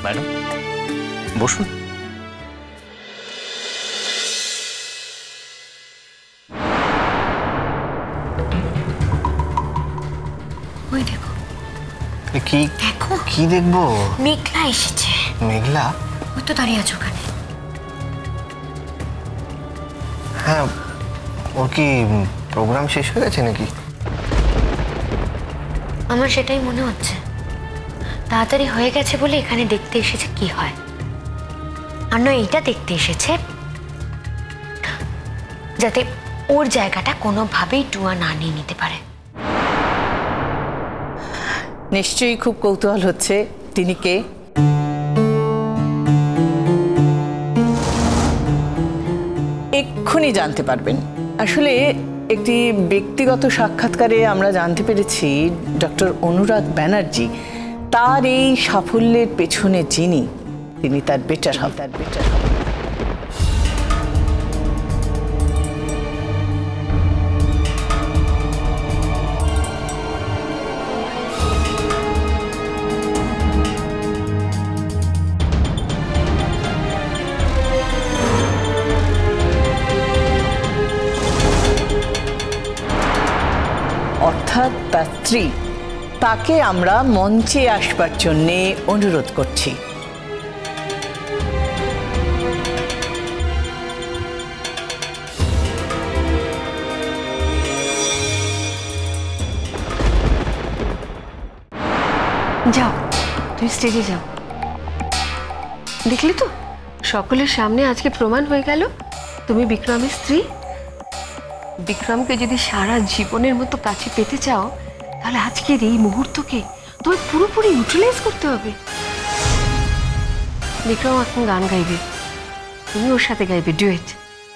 Madam বসুন। ওই দেখো। কি দেখো কি দেখবো? মেঘলা এসেছে। মেঘলা? ওই তো দাঁড়িয়ে আছে ওখানে। হ্যাঁ, ওর কি প্রোগ্রাম শেষ হয়ে গেছে নাকি? আমার সেটাই মনে হচ্ছে, তাড়াতাড়ি হয়ে গেছে বলে এখানে দেখতে এসেছে কি হয়, আর নয় এইটা দেখতে এসেছে যাতে ওর জায়গাটা কোনোভাবেই টুয়া না নিয়ে নিতে পারে। নিশ্চয়ই খুব কৌতূহল হচ্ছে তিনি কে। এক্ষুনি জানতে পারবেন। আসলে একটি ব্যক্তিগত সাক্ষাৎকারে আমরা জানতে পেরেছি ডক্টর অনুরাগ ব্যানার্জি তার এই সাফল্যের পেছনে যিনি, তিনি তার বেটার হবেন। অর্থাৎ তার স্ত্রী, তাকে আমরা মঞ্চে আসবার জন্যে অনুরোধ করছি। যাও, তুমি স্টেজে যাও। দেখলি তো, সকলের সামনে আজকে প্রমাণ হয়ে গেল তুমি বিক্রমের স্ত্রী। বিক্রমকে যদি সারা জীবনের মতো কাছে পেতে চাও, তাহলে আজকের এই মুহূর্তকে তোমায় পুরোপুরি ইউটিলাইজ করতে হবে। বিক্রম এখন গান গাইবে, তুমি ওর সাথে গাইবে ডুয়েট।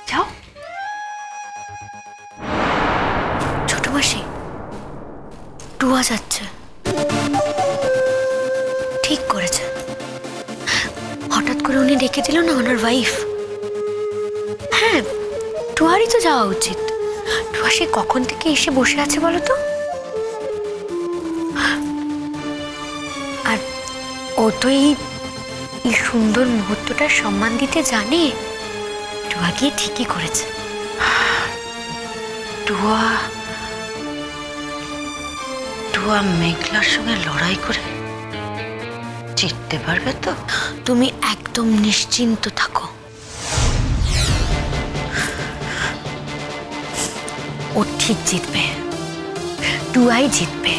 যাও। ছোট মাসি, টুয়া যাচ্ছে। ঠিক করেছে, হঠাৎ করে উনি ডেকে দিল না ওনার ওয়াইফ। হ্যাঁ, টুয়ারই তো যাওয়া উচিত। টুয়া সে কখন থেকে এসে বসে আছে বলো তো? আর ও তো এই সুন্দর মুহূর্তটার সম্মান দিতে জানে। টুয়া গিয়ে ঠিকই করেছে। টুয়া মেঘলার সঙ্গে লড়াই করে জিততে পারবে তো? তুমি একদম নিশ্চিন্ত থাকো, ও ঠিক জিতবে। টুয়াই জিতবে।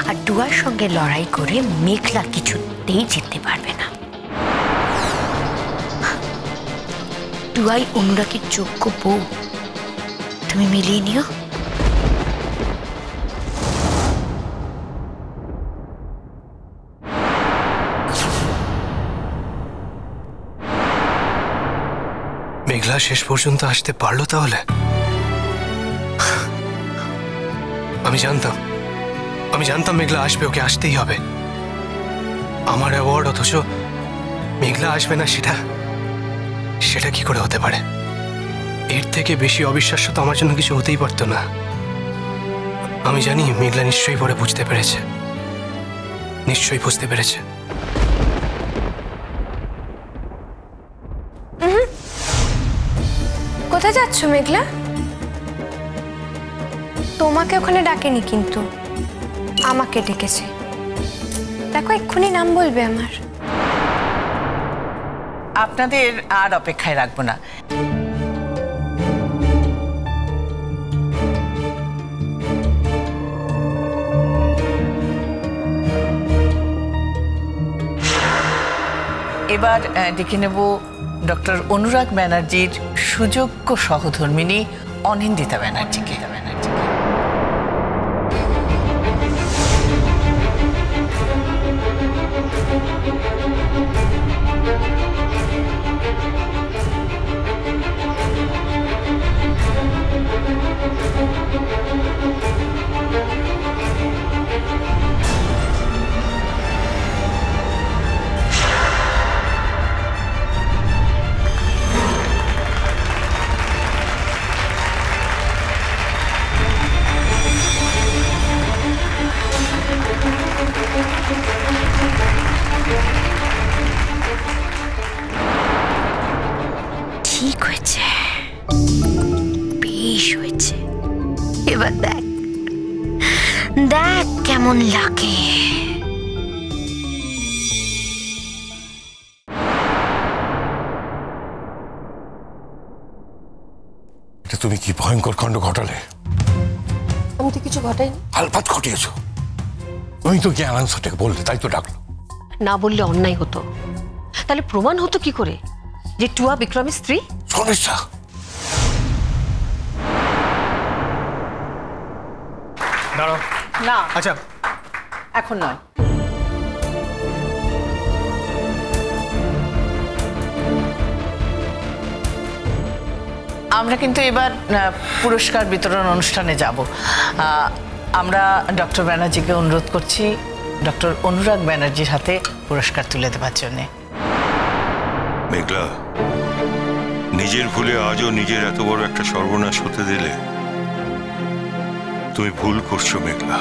আর টুয়ার সঙ্গে লড়াই করে মেঘলা কিছুতেই জিততে পারবে না। টুয়াই অনুরাগের যোগ্য বউ, তুমি মিলিয়ে নিও। মেঘলা শেষ পর্যন্ত আসতে পারলো তাহলে? আমি জানতাম মেঘলা আসবে, ওকে আসতেই হবে। আমার অ্যাওয়ার্ড, অথচ মেঘলা আসবে না, সেটা কি করে হতে পারে? এর থেকে বেশি অবিশ্বাস্য তো আমার জন্য কিছু হতেই পারতো না। আমি জানি মেঘলা নিশ্চয়ই পরে বুঝতে পেরেছে, নিশ্চয়ই বুঝতে পেরেছে। কোথায় যাচ্ছ মেঘলা? তোমাকে ওখানে ডাকেনি, কিন্তু আমাকে ডেকেছে। দেখো, এক্ষুনি নাম বলবে আমার। আপনাদের আর অপেক্ষায় রাখবো না। এবার ডেকে নেব ডক্টর অনুরাগ ব্যানার্জির সুযোগ্য সহধর্মিণী অনিন্দিতা ব্যানার্জিকে। এবার দেখ দেখ কেমন লাগে। এটা তুমি কি ভয়ঙ্কর কাণ্ড ঘটালে? আমি তো কিছু ঘটাইনি। আলপাত ঘটিয়েছো। তুমি তো জ্ঞান আনসারটাকে বললে, তাই তো ডাকলো। না বললে অন্যায় হতো। তাহলে প্রমাণ হতো কি করে যে টুয়া বিক্রমের স্ত্রী? সমস্যা দাঁড়াও। না, আচ্ছা, এখন নয়। আমরা কিন্তু এবার পুরস্কার বিতরণ অনুষ্ঠানে যাব। আমরা ডক্টর ব্যানার্জিকে অনুরোধ করছি ডক্টর অনুরাগ ব্যানার্জির হাতে পুরস্কার তুলে দেওয়ার জন্য। মেঘলা, নিজের ভুলে আজও নিজের এত বড় একটা সর্বনাশ হতে দিলে তুমি ভুল করছো মেঘলা।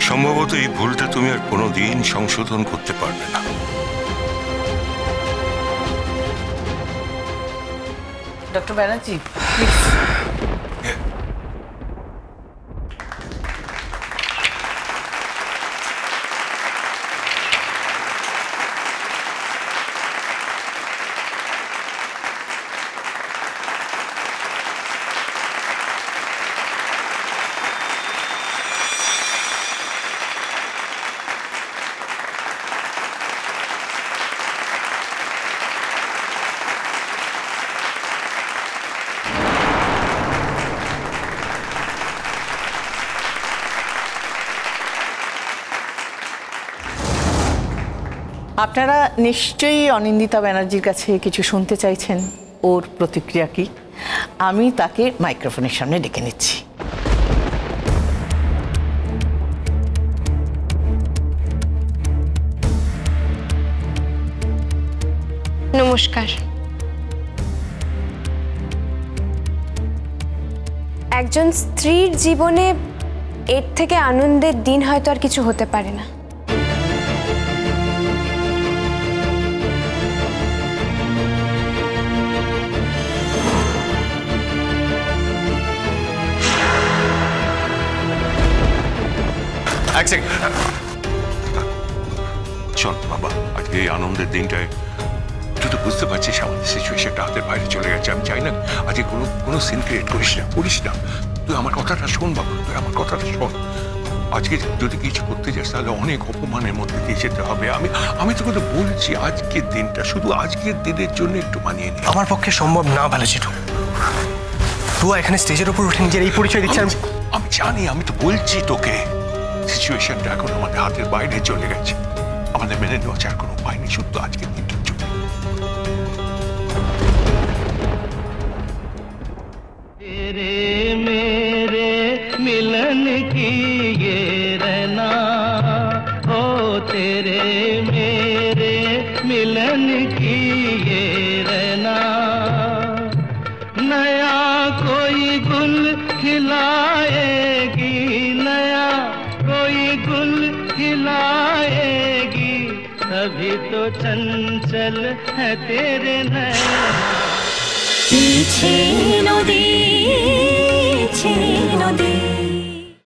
সম্ভবত এই ভুলটা তুমি আর কোনোদিন সংশোধন করতে পারবে না। Doctor Banerjee, please. আপনারা নিশ্চয়ই অনিন্দিতা ব্যানার্জির কাছে কিছু শুনতে চাইছেন। ওর প্রতিক্রিয়া কি? আমি তাকে মাইক্রোফোনের সামনে ডেকে নিচ্ছি। নমস্কার। একজন স্ত্রীর জীবনে এর থেকে আনন্দের দিন হয়তো আর কিছু হতে পারে না। শোন বাবা, আজকে এই আনন্দের দিনটায় তুই তো বুঝতে পারছিস আমাদের সিচুয়েশনটা হাতের বাইরে চলে গেছে। আমি চাই না আজকে কোনো সিন ক্রিয়েট করিস না। তুই আমার কথাটা শোন বাবা, তুই আমার কথাটা শোন। আজকে যদি কিছু করতে যাস তাহলে অনেক অপমানের মধ্যে দিয়ে যেতে হবে। আমি তোকে তো বলছি আজকের দিনটা শুধু আজকের দিনের জন্য একটু মানিয়ে নে। আমার পক্ষে সম্ভব না ভালো ছিল। টুয়া এখানে স্টেজের উপর উঠে নিজের এই পরিচয় দিচ্ছে। আমি জানি, আমি তো বলছি তোকে সিচুয়েশনটা এখন আমাদের হাতের বাইরে চলে গেছে। আমাদের মেনে নেওয়া ছাড়া কোনো উপায় নেই, শুধু আজকের দিনটার জন্য। तेरे मेरे मिलन की ये रहना, ओ तेरे मेरे मिलन की ये रहना, नया कोई गुल खिलाएगी, नया कोई गुल खिलाएगी, तभी तो चंचल है तेरे नैना। पीछे नदी